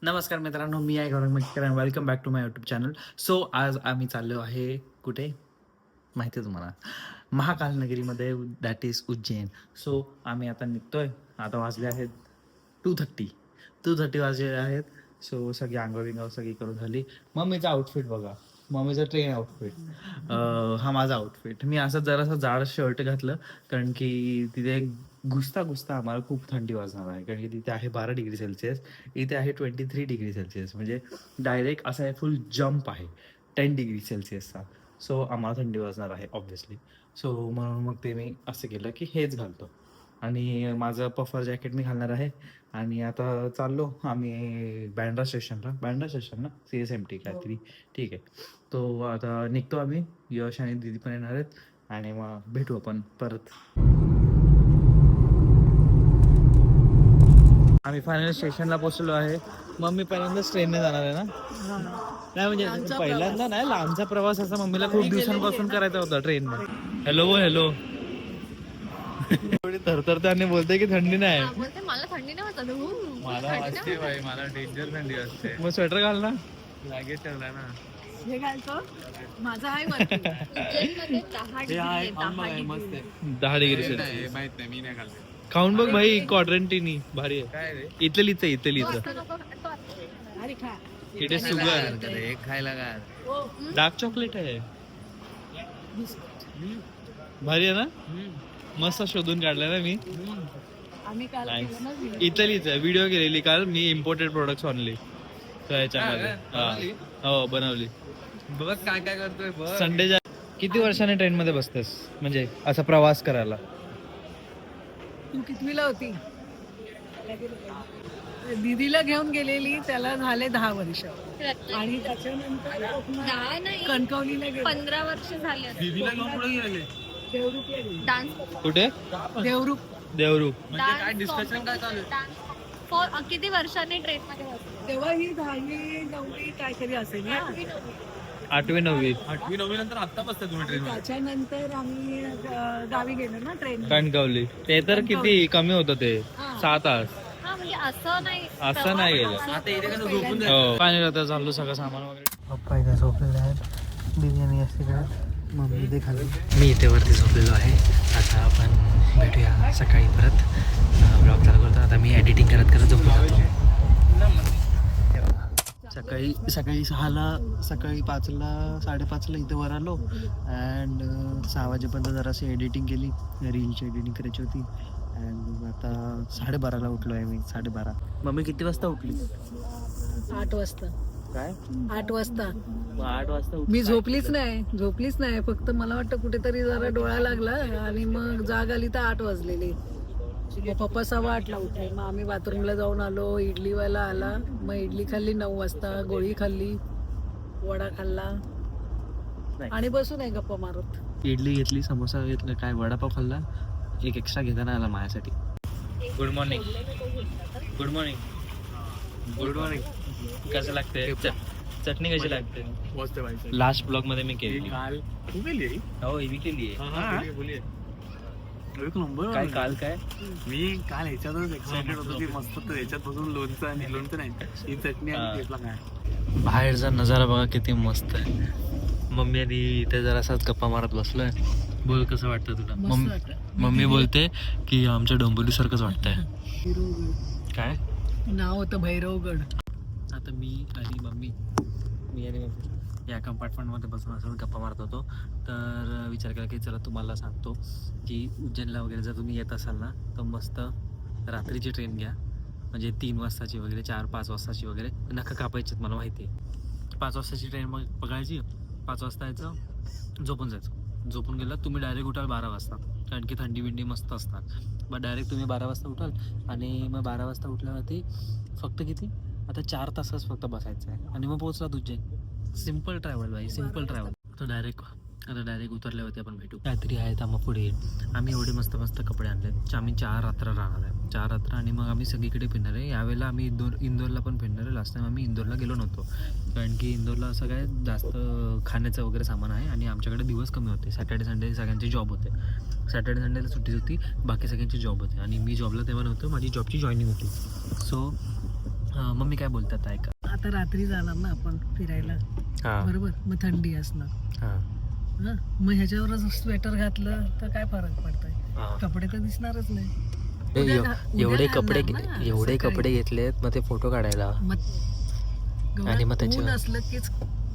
नमस्कार मित्रांनो, मी आहे गौरव मक्कर आणि welcome back to my YouTube channel. So आज आम्ही चाललो आहे कुठे माहिती आहे तुम्हाला, महाकाल नगरीमध्ये, दॅट इज उज्जैन. सो आम्ही आता निघतोय. आता वाजले आहेत 2:30 वाजले आहेत. सो सगळी आंघोळ बिंघोळ सगळी करून झाली. मम्मीचा आउटफिट बघा, मम्मीचं ट्रेन आउटफिट. हा माझा आउटफिट. मी असं जरासं जाड शर्ट घातलं कारण की तिथे घुसता घुसता आम्हाला खूप थंडी वाजणार आहे, कारण की तिथे आहे 12 डिग्री सेल्सिअस, इथे आहे 23 डिग्री सेल्सिअस. म्हणजे डायरेक्ट असा आहे, फुल जम्प आहे 10 डिग्री सेल्सिअसचा. सो आम्हाला थंडी वाजणार आहे ऑब्व्हियसली. सो म्हणून मग ते मी असं केलं की हेच घालतो आणि माझं पफर जॅकेट मी घालणार आहे. आणि आता चाललो आम्ही बँड्रा स्टेशन ना, CSMT काहीतरी. ठीक आहे. तो आता निघतो आम्ही. यश आणि दीदी पण येणार आहेत आणि मग भेटू आपण परत. आम्ही फायनल स्टेशनला पोहोचलो आहे. मम्मी पहिल्यांदाच ट्रेनने जाणार आहे ना? नाही म्हणजे पहिल्यांदा नाही, लांबचा प्रवास असा मम्मीला खूप दिवसांपासून करायचा होता ट्रेनने. हॅलो थोडी थरथरते बोलते की थंडी नाही. बोलते मला थंडी नाही वाजत. मला वाजते बाई, मला डेंजर थंडी वाजते. मग स्वेटर घाल ना, लागेच ठेवला ना. हे घालतो माझा आहे वरती. उज्जैनमध्ये 10 डिग्री सेल्सिअस. माहित नाही, मी नाही घालते. खाऊन बघ भाई, क्वाड्रंटिनी भारी आहे. इथलीच इट इज शुगर. एक खायला का डार्क चॉकलेट आहे, भारी आहे ना. मस्त शोधून काढलं ना मी. आम्ही काल केलं ना video. इथलीच आहे, व्हिडिओ केलेली काल मी. इम्पोर्टेड प्रोडक्ट्स ऑनली याच्यामध्ये. हो बनवली. बघ काय काय करतोय. संडेच्या किती वर्षाने ट्रेन मध्ये बसतेस, म्हणजे असा प्रवास करायला? तू कितवीला होती? दीदीला घेऊन गेलेली, त्याला झाले 10 वर्ष. आणि त्याच्यानंतर कणकवलीला गेले. 15 वर्ष झाले. दीदीला घेऊन पुढे गेले. देवरूपला गेले. डान्स कुठे? देवरूप. देवरूप. म्हणजे काय डिस्कशन काय चालू आहे? किती वर्षांनी ट्रेन मध्ये बसले? तेव्हा ही 10वी 9वी काहीतरी असेल ना. 8वी 9वी नंतर आता बसता तुम्ही ट्रेन त्याच्यानंतर आम्ही गावी गेलो ना ट्रेन. कणकवली. ते तर किती कमी होतं ते, 7 तास. हा म्हणजे असं नाही, असं नाही गेलं. आता इथे कसं झोपून हो पाणी आता चाललो सगळं सामान वगैरे. पप्पा इथे झोपलेले आहेत, बिर्याणी असते का मम्मी इथे खाली. मी इथे वरती झोपलेलो आहे. आता आपण भेटूया सकाळी परत. ब्लॉग चालू करतो आता. मी एडिटिंग करत करत झोपून जातो. सकाळी 6ला, सकाळी 5ला 5:30ला इथे वर आलो. अँड 6 वाजेपर्यंत जराशी एडिटिंग केली, रीलची एडिटिंग करायची होती. अँड आता 12:30ला उठलो आहे मी. 12:30. मम्मी किती वाजता उठली? 8 वाजता. काय 8 वाजता 8 वाजता मी झोपलीच नाही. फक्त मला वाटतं कुठेतरी जरा डोळा लागला आणि मग जाग आली तर 8 वाजलेले. मग पप्पा 8:15ला उठले. मग आम्ही बाथरूमला जाऊन आलो. इडलीवाला आला, मग इडली खाल्ली 9 वाजता. गोळी खाल्ली, वडा खाल्ला आणि बसून आहे गप्पा मारत. इडली घेतली, समोसा घेतला, काय वडापाव खाल्ला. एक एक्स्ट्रा घेताना आला माझ्यासाठी. Good morning. Good morning. Good morning. कसं लागते चटणी, कशी लागते? मस्त पाहिजे. लास्ट ब्लॉग मध्ये मी केली. काल तू केली? हो मी केली आहे. बोलिये. एक नंबर. काय काल काय मी काल ह्याच्यातच एक्साइटेड होतो की मस्त तर ह्याच्यात बसून लोणचं आणि लोणचं नाही, ही चटणी आणि घेतला काय. बाहेरचा नजारा बघा किती मस्त आहे. मम्मी आणि इथे जरासाच गप्पा मारत बसलोय. बोल कसं वाटतं तुला? मम्मी बोलते की आमच्या डोंबिवली सारखंच वाटतंय. भैरवगड काय नाव होतं, भैरवगड. आता मी आणि मम्मी या कंपार्टमेंटमध्ये बसून असं गप्पा मारत होतो. तर विचार केला की चला तुम्हाला सांगतो की उज्जैनला वगैरे जर तुम्ही येत असाल ना, तर मस्त रात्रीची ट्रेन घ्या. म्हणजे 3 वाजताची वगैरे, 4-5 वाजताची वगैरे. नका कापायची मला माहिती आहे. 5 वाजताची ट्रेन मग पकडायची. 5 वाजता यायचं, झोपून जायचं. झोपून गेला तुम्ही डायरेक्ट उठाल 12 वाजता, कारण की थंडी बिंडी मस्त असतात. मग डायरेक्ट तुम्ही 12 वाजता उठाल आणि मग 12 वाजता उठल्यावरती फक्त किती, आता 4 तासच फक्त बसायचं आहे आणि मग पोहोचला उज्जैन. सिम्पल ट्रॅव्हल भाई, सिम्पल ट्रॅव्हल. तर डायरेक्ट उतरल्यावरती आपण भेटू. काहीतरी आहेत आम्हा पुढे. आम्ही एवढे मस्त मस्त कपडे आणले. आम्ही 4 रात्र राहणार आहे. 4 रात्र आणि मग आम्ही सगळीकडे फिरणार आहे. यावेळेला आम्ही इंदोरला पण फिरणार आहे. लास्ट टाइम आम्ही इंदोरला गेलो नव्हतो, कारण की इंदोरला असं काय जास्त खाण्याचं वगैरे सामान आहे आणि आमच्याकडे दिवस कमी होते. सॅटर्डे संडे सगळ्यांचे जॉब होते. सॅटर्डे संडेला सुट्टी होती, बाकी सगळ्यांची जॉब होते आणि मी जॉबला तेव्हा नव्हतो. माझी जॉबची जॉईनिंग होती. सो मम्मी काय बोलतात ऐका. आता रात्री जाणार ना आपण फिरायला, हां बरोबर, मग थंडी असणार. हां हं? मग ह्याच्यावरच स्वेटर घातलं तर काय फरक पडतोय? हां. कपडे तर दिसणारच नाही. ए, उद्या एवढे घालणार कपडे ना एवढे सकाळी. कपडे घेतलेत मग ते फोटो काढायला. मग आणि मग त्याच्या- ऊन असलं की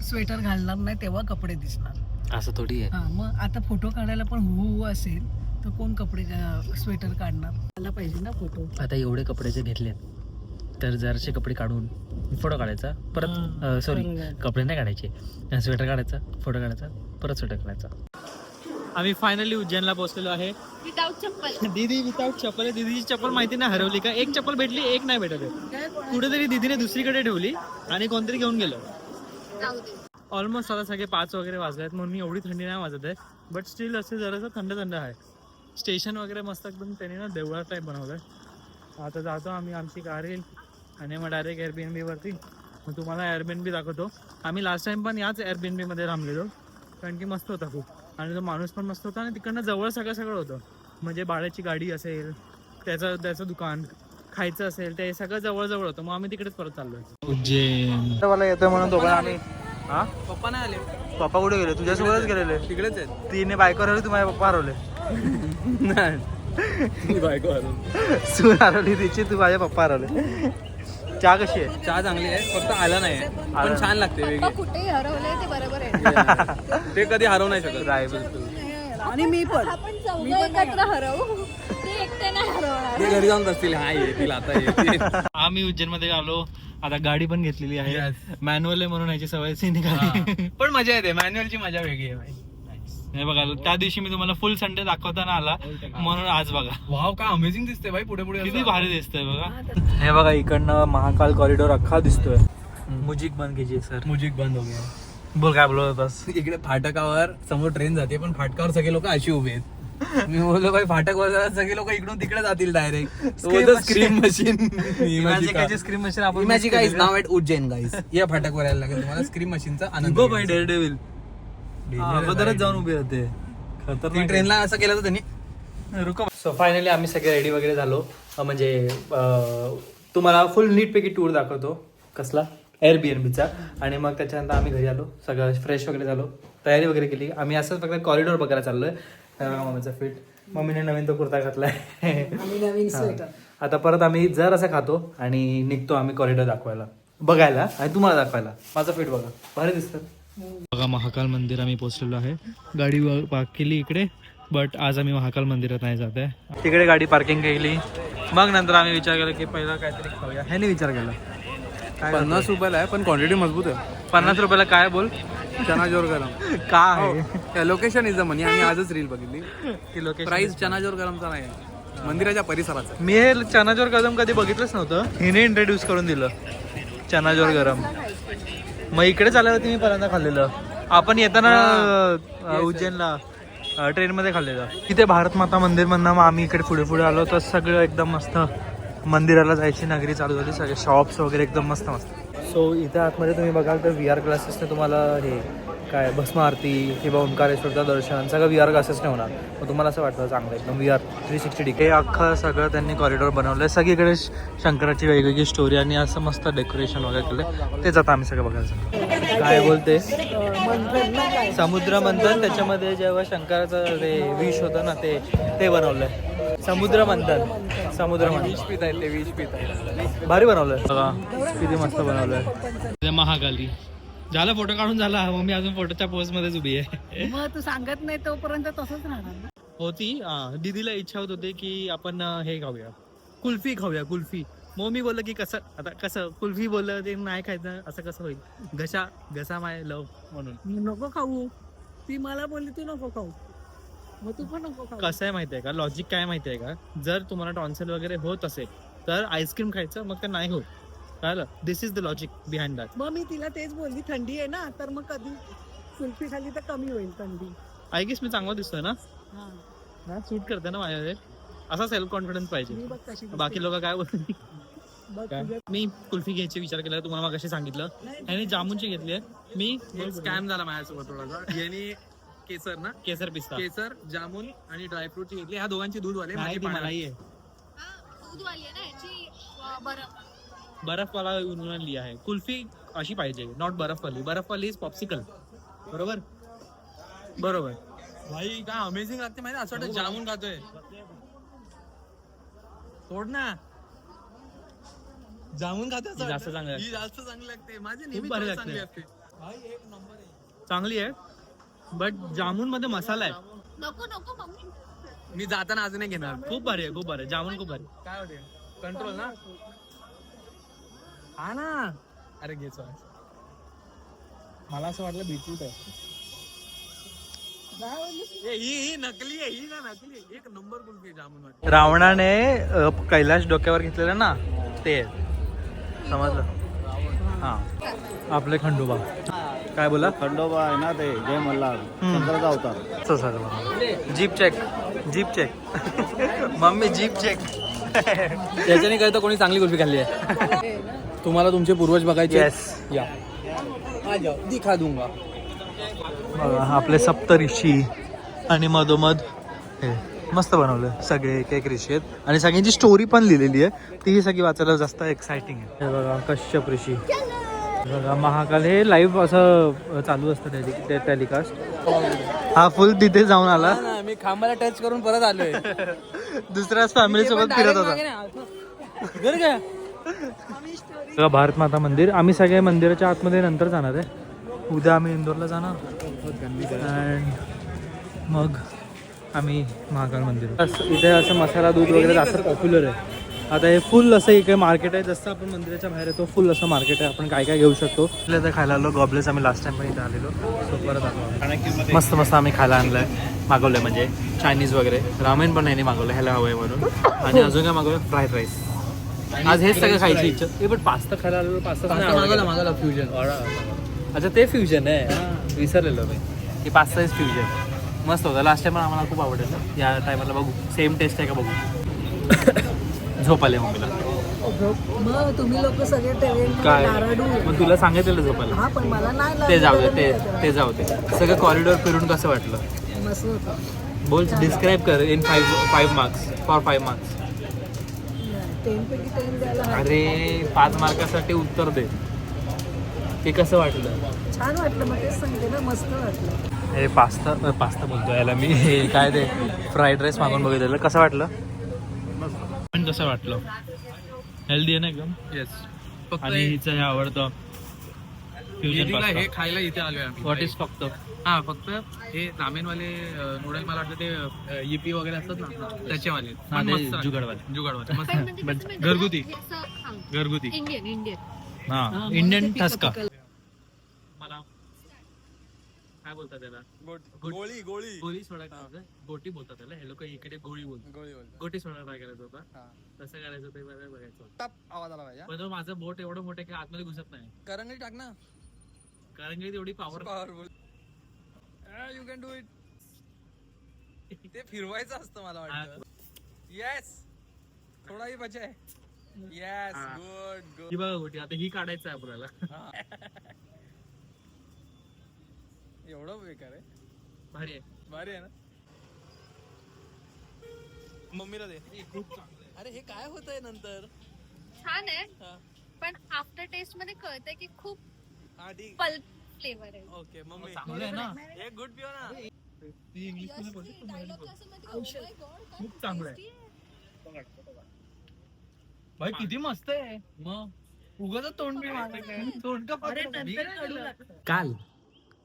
स्वेटर घालणार नाही तेव्हा कपडे दिसणार. असं थोडी आहे. हा, मग आता फोटो काढायला पण हू असेल तर कोण कपडे स्वेटर काढणार? आला पाहिजे ना फोटो. आता एवढे कपडे जे घेतलेत तर जराशे कपडे काढून फोटो काढायचा परत, सॉरी बरोबर. कपडे नाही काढायचे, स्वेटर काढायचा, फोटो काढायचा, परत स्वेटर काढायचा. आम्ही फायनली उज्जैनला पोहोचलेलो आहे. विदाउट चप्पल. दीदी विदाउट चप्पल आहे. दीदीची चप्पल माहिती नाही हरवली का? एक चप्पल भेटली, एक नाही भेटत आहे. कुठेतरी दीदीने दुसरीकडे ठेवली आणि कोणतरी घेऊन गेलो. जाऊ दे. ऑलमोस्ट आता सगळे 5 वगैरे वाजले आहेत म्हणून एवढी थंडी नाही वाजत आहे, बट स्टील असे जरासं थंड थंड आहे. स्टेशन वगैरे मस्त एकदम त्यांनी ना देवळा टाईप बनवलं आहे. आता जातो आम्ही, आमची कार येईल आणि मग डायरेक्ट एअरबीएनबीवरती. मग तुम्हाला एअरबीएनबी दाखवतो. आम्ही लास्ट टाइम पण याच एअरबीएनबीमध्ये थांबलेलो कारण की मस्त होता खूप, आणि तो माणूस पण मस्त होता आणि तिकडनं जवळ सगळं होतं. म्हणजे भाड्याची गाडी असेल, त्याचं दुकान, खायचं असेल, ते सगळं जवळ होतं. मग आम्ही तिकडेच परत चाललोय. उज्जैन मला येतोय म्हणून दोघं आम्ही. हा, पप्पा नाही आले, पप्पा कुठे गेले? तुझ्यासोबतच गेलेले. तिकडेच आहेत. तिने बायको हरवली, तू माझ्या पप्पा हरवले. बायको हरवली. सून हरवली तिची, तू माझ्या पप्पा हरवले. चहा कशी आहे? चहा चांगली आहे, फक्त आला नाही पण छान लागते पप्पा वेगळी. कुठेही हरवले ते बरोबर आहे. ते कधी हरवू नाही शकत. राय बिलकुल. आणि मी पण आपण चौघं एकत्र हरवू, ते एकटे नाही हरवणार. ते घरी जाऊन बसतील, हा येतील आता येतील. आम्ही उज्जैन मध्ये आलो. आता गाडी पण घेतलेली आहे, Yes. मॅन्युअल आहे म्हणून याची सवय निघाली. पण मजा येते, मॅन्युअलची मजा वेगळी आहे. हे बघा, त्या दिवशी मी तुम्हाला फुल संडे दाखवताना आला म्हणून आज बघा वाव, काय अमेझिंग दिसते भाई. पुढे पुढे किती भारी दिसतंय बघा. हे बघा, इकडनं महाकाल कॉरिडॉर अख्खा दिसतोय. मुजिक बंद कीजिए सर. म्युझिक बंद हो गया. बोल काय बोलत होतास? इकडे फाटकावर समोर ट्रेन जाते, पण फाटकावर सगळे लोक अशी उभे आहेत. मी बोललो भाई, फाटकवर सगळे लोक इकडून तिकडे जातील direct. Screen machine. Screen machine आपण imagine guys, now at Ujjain guys. या फाटकवर यायला लागेल तुम्हाला स्क्रीन मशीनचा आनंद. डेअरडेव्हिल अगोदरच जाऊन उभे होते. ती ट्रेनला असं केलं तर त्यांनी. सो फायनली आम्ही सगळे रेडी वगैरे झालो. म्हणजे तुम्हाला फुल नीटपैकी टूर दाखवतो कसला एअरबीएनबीचा. आणि मग त्याच्यानंतर आम्ही घरी आलो, सगळं फ्रेश वगैरे झालो, तयारी वगैरे केली. आम्ही असंच फक्त कॉरिडॉर बघायला चाललोय. मम्मीचा फिट, मम्मीने नवीन तो कुर्ता घातलाय. आणि नवीन स्वेटर. आता परत आम्ही जर असं खातो आणि निघतो आम्ही कॉरिडॉर बघायला आणि तुम्हाला दाखवायला. माझा फिट बघा, भारी दिसतं. बघा, महाकाल मंदिर आम्ही पोहोचलेलो आहे. गाडी पार्क केली इकडे, बट आज आम्ही महाकाल मंदिरात नाही जात आहे. तिकडे गाडी पार्किंग केली. मग नंतर आम्ही विचार केला की पहिला काहीतरी खाऊया. ह्याने विचार केला. 50 रुपयाला आहे, पण क्वांटिटी मजबूत आहे. 50 रुपयाला काय बोल? चना जोर गरम. का आहे? लोकेशन इज द मनी. आम्ही आजच रील बघितली. की लोकेशन प्राइस चना जोर गरमचा नाही आहे, मंदिराच्या परिसराचा. मी हे चनाजोर गरम कधी बघितलंच नव्हतं. हिने इंट्रोड्यूस करून दिलं चनाजोर गरम. मग इकडे आल्यावरती मी पहिल्यांदा खाल्लेलं. आपण येताना उज्जैनला ट्रेनमध्ये खाल्लेलं. तिथे भारत माता मंदिर म्हणणं. मग आम्ही इकडे पुढे आलो तर सगळं एकदम मस्त मंदिराला जायची नगरी चालू झाली. सगळे शॉप्स वगैरे एकदम मस्त. सो इथे आतमध्ये तुम्ही बघाल तर VR क्लासेसने तुम्हाला हे काय भस्म आरती किंवा ओंकारेश्वरचं दर्शन सगळं VR क्लासेसने होणार. मग तुम्हाला असं वाटतं चांगलं एकदम VR 360 डिग्री. हे अख्खं सगळं त्यांनी कॉरिडॉर बनवलं आहे. सगळीकडे शंकराची वेगवेगळी स्टोरी आणि असं मस्त डेकोरेशन वगैरे केलं. तेच आता आम्ही सगळं बघायचं. काय बोलते? मंथन ना काय? समुद्र मंथन. त्याच्यामध्ये जेव्हा शंकराचं ते विष होतं ना, ते बनवलंय. समुद्र मंथन. विष पित आहेत ते, विष पित आहेत. भारी बनवलंय बघा, किती मस्त बनवलंय. महाकाली झाला, फोटो काढून झाला. मम्मी अजून फोटोच्या पोस्ट मध्येच उभी आहे. मग तू सांगत नाही तोपर्यंत तसंच राहणार ना. होती दीदीला इच्छा होत होती की आपण हे खाऊया, कुल्फी खाऊया, कुल्फी. मग मी बोललं की कसं कुल्फी बोललं ते नाही खायचं, असं कसं होईल. घसा माय लव म्हणून. मी नको खाऊ, ती मला बोलली तू नको खाऊ, मग तू पण नको खाऊ. कसं आहे माहितीये का, लॉजिक काय माहितीये का, जर तुम्हाला टॉन्सिल वगैरे होत असेल तर आईस्क्रीम खायचं, मग ते नाही होत. कळलं? This is the logic behind that. मग मी तिला तेच बोलली, थंडी आहे ना, तर मग कधी कुल्फी खाली तर कमी होईल थंडी. आय गेस मी चांगला दिसतोय ना, हा, सूट करते ना माझ्यावर. असा सेल्फ कॉन्फिडन्स मी पाहिजे. बघ कशी दिसते. बाकी लोक काय बोलतील. बघ काय? तुझ्या- मी कुल्फी घ्यायची विचार केला, तुम्हाला मग कशी सांगितलं. आणि जामूनची घेतली आहे मी. स्कॅम झाला माझ्यासोबत थोडासा. याने केसर ना, केसर पिस्ता केसर, जामून आणि ड्रायफ्रूटची घेतली. ह्या दोघांची दूध वाले नाही, ती मलाही आहे. दूध वाली आहे ना याची बरं. बर्फवाला उन्होंने लिया है. कुल्फी अशी पाहिजे, नॉट बर्फवाली. बर्फवाली इज पॉप्सिकल. बरोबर बरोबर. भाई काय अमेझिंग लागते माहिती, असं वाटतं जामून खातोय. सोड ना, जामून खातोय असं ही जास्त वाटतं. चांगली लागते. ही जास्त चांगली लागते. माझी खूप नेहमी भारी चव लागते. चांगली असते. भाई एक नंबर आहे. चांगली आहे बट जामून मध्ये मसाला आहे. नको नको मम्मी. मी जाताना अजून एक घेणार. खूप भारी आहे, खूप भारी आहे. जामून खूप भारी. काय होते कंट्रोल ना. हा ना, अरे घे चल. मला असं वाटलं बीटरूट आहे. ही नकली आहे, ही ना नकली आहे. एक नंबर कुल्फी जामून वाटते. रावणाने कैलाश डोक्यावर घेतलेलं ना ते समजलं. हा आपले खंडोबा काय बोला. खंडोबा आहे ना ते जय मल्हार शंकराचा अवतार. Jeep check mummy jeep check. त्याच्याने कळतं कोणी चांगली कुल्फी खाल्ली आहे. तुम्हाला तुमचे पूर्वज बघायचे. येस. या आ जाओ, दिखा दूंगा. आपले सप्त ऋषी आणि मधोमध हे मस्त बनवलं सगळे एक एक ऋषी आहेत आणि सगळ्यांची स्टोरी पण लिहिलेली आहे. ती सगळी वाचायला जास्त एक्साइटिंग आहे. हे बघा कश्यप ऋषी, बघा महाकाल. हे लाईव्ह असं चालू असतं टेलिकास्ट. हा फुल तिथे जाऊन आला. मी खांबाला टच करून परत आलोय. दुसऱ्याच फॅमिली सोबत फिरत होता. बघा भारत माता मंदिर. आम्ही सगळे मंदिराच्या आतमध्ये नंतर जाणार आहे. उद्या आम्ही इंदोरला जाणार अँड मग आम्ही महाकाल मंदिर. इथे असं मसाला दूध वगैरे जास्त पॉप्युलर आहे. आता हे फुल असं इकडे मार्केट आहे. जसं आपण मंदिराच्या बाहेर येतो फुल असं मार्केट आहे. आपण काय काय घेऊ शकतो. तर खायला आलो गॉबलेस. आम्ही लास्ट टाइम पण इथे आलेलो, सो परत आलो. मस्त मस्त आम्ही खायला आणलंय, मागवलंय म्हणजे चायनीज वगैरे. रामेन पण नाही मागवलं, ह्याला हवंय म्हणून. आणि अजून काय मागवलं, फ्राईड राईस. आज हेच सगळं खायची इच्छा. हे पण पास्ता खायला आलेलो. पास्ता मागवला फ्युजन. अच्छा ते फ्युजन आहे, विसरलेलो मी की पास्ता इज फ्युजन. मस्त होतं. लास्ट टाइम पण आम्हाला खूप आवडलं. या टायमाला बघू सेम टेस्ट आहे का बघू. झोप आले मम्मीला. मग तुम्ही लोक सगळे ट्रेन काय नाराडू. मग तुला सांगितलेलं झोपायला. हा पण मला नाही ते जाऊ दे, लागलं. ते जाऊ दे. सगळं कॉरिडॉर फिरून कसं वाटलं मस्त होतं. बोल, डिस्क्राईब कर इन 5 मार्क्स फॉर 5 मार्क्स. 10 पैकी 10 द्यायला हवं. अरे 5 मार्कासाठी उत्तर दे. ते कसं वाटलं. छान वाटलं, मग तेच सांगते ना, मस्त वाटलं. हे पास्ता बोलतो याला मी. हे काय ते फ्राईड राईस मागून बघितलेलं. कसं वाटलं. पण कसं वाटलं. हेल्दी आहे ना एकदम. येस. आणि हिचं हे आवडतं फ्युजन हे खायला इथे आलोय आम्ही. व्हॉट इज फक्त हा फक्त हे रामेनवाले नूडल मला वाटतं ते युपी वगैरे असतात ना त्याचेवाले. हा, पण ते मस्त आहे. जुगाडवाले. जुगाडवाले मस्त पण आहे. म्हणजे but कसं माहिती घरगुती. का? हे असं, हा. घरगुती. इंडियन हा इंडियन ठसका. मला काय बोलतात त्याला. गोळी गोळी सोडा काय गोटी बोलतात त्याला. हे लोक इकडे गोळी बोलतात. गोटी सोडा ट्राय करायचं होता. कसं करायचं ते बघायचं होतं. टप आवाज आला पाहिजे. पण माझं बोट एवढं मोठं की आतमध्ये घुसत नाही. करंगळी टाक ना. कारण की तेवढी power. Powerful. You can do it. ते फिरवायचं असतं मला वाटतं. येस. थोडाही बचा आहे. येस. गुड ही बघा गोटी. आता ही काढायचं आहे आपल्याला. एवढं बेकार आहे. भारी आहे. भारी आहे ना. मम्मीला दे. अरे हे काय होत आहे नंतर. छान आहे. हा. पण आफ्टर टेस्ट मध्ये कळतंय की खूप हा ठीक. पल्प फ्लेवर आहे. Okay mummy. चांगलं आहे ना. एक गुड पिओ ना. ती इंग्लिश मध्ये बोलते, तू मराठी बोल. खूप चांगलं आहे. भाई किती मस्त आहे. मग उगाच तोंड मी तोंड का काल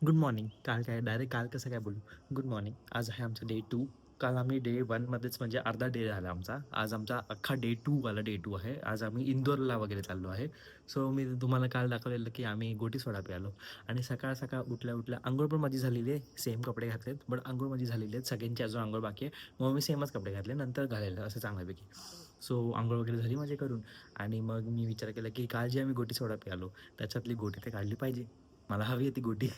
गुड मॉर्निंग. काल काय डायरेक्ट काल कसं काय बोलू. Good morning. आज आहे आमचं डे 2. काल आम्ही डे 1 मध्येच म्हणजे अर्धा डे झाला आमचा. आज आमचा अख्खा डे 2 वाला डे 2 आहे. आज आम्ही इंदोरला वगैरे चाललो आहे. सो मी तुम्हाला काल दाखवलेलं की आम्ही गोटी सोडा प्यालो. आणि सकाळ सकाळ उठल्या आंघोळ पण माझी झालेली आहे. सेम कपडे घातलेत बट आंघोळ माझी झालेली आहेत. सगळ्यांची अजून आंघोळ बाकी आहे. मग मी सेमच कपडे घातले नंतर घालेलं असं चांगल्यापैकी. सो आंघोळ वगैरे झाली माझे करून. आणि मग मी विचार केला की काल जी आम्ही गोटी सोडा प्यालो त्याच्यातली गोटी ते काढली पाहिजे. मला हवी आहे ती गोटी.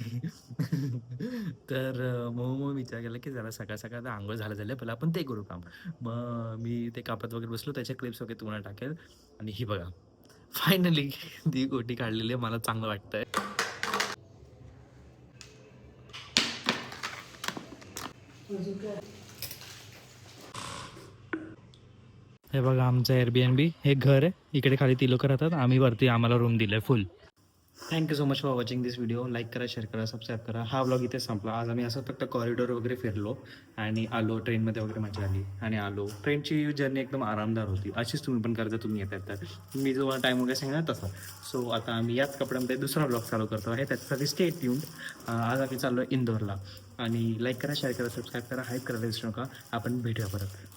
तर मग विचार केला की जरा सकाळ सकाळ तर आंघोळ झालं पहिला आपण ते करू काम. मग मी ते कापत वगैरे बसलो. त्याच्या क्लिप्स वगैरे तुम्हाला टाकेल. आणि ही बघा फायनली ती गोटी काढलेली आहे. मला चांगलं वाटतंय. हे बघा आमचं एअरबीएनबी हे घर आहे. इकडे खाली ती लोक राहतात, आम्ही वरती आम्हाला रूम दिलं फुल. Thank you so much for watching this video. Like करा, शेअर करा, सबस्क्राईब करा. हा व्लॉग इथे संपला. आज आम्ही असं फक्त कॉरिडॉर वगैरे फिरलो आणि आलो. ट्रेनमध्ये वगैरे मजा आली आणि आलो. ट्रेनची जर्नी एकदम आरामदार होती. अशीच तुम्ही पण करता, तुम्ही येतात तर. मी जो टाईम वगैरे सांगणार तसं. सो आता आम्ही याच कपड्यामध्ये दुसरा व्लॉग चालू करतो आहे. त्याच्यासाठी स्टे ट्यून्ड. आज आम्ही चाललो इंदोरला. आणि लाईक करा, शेअर करा, सबस्क्राईब करा, हाईप करायला विसरू नका. आपण भेटूया परत.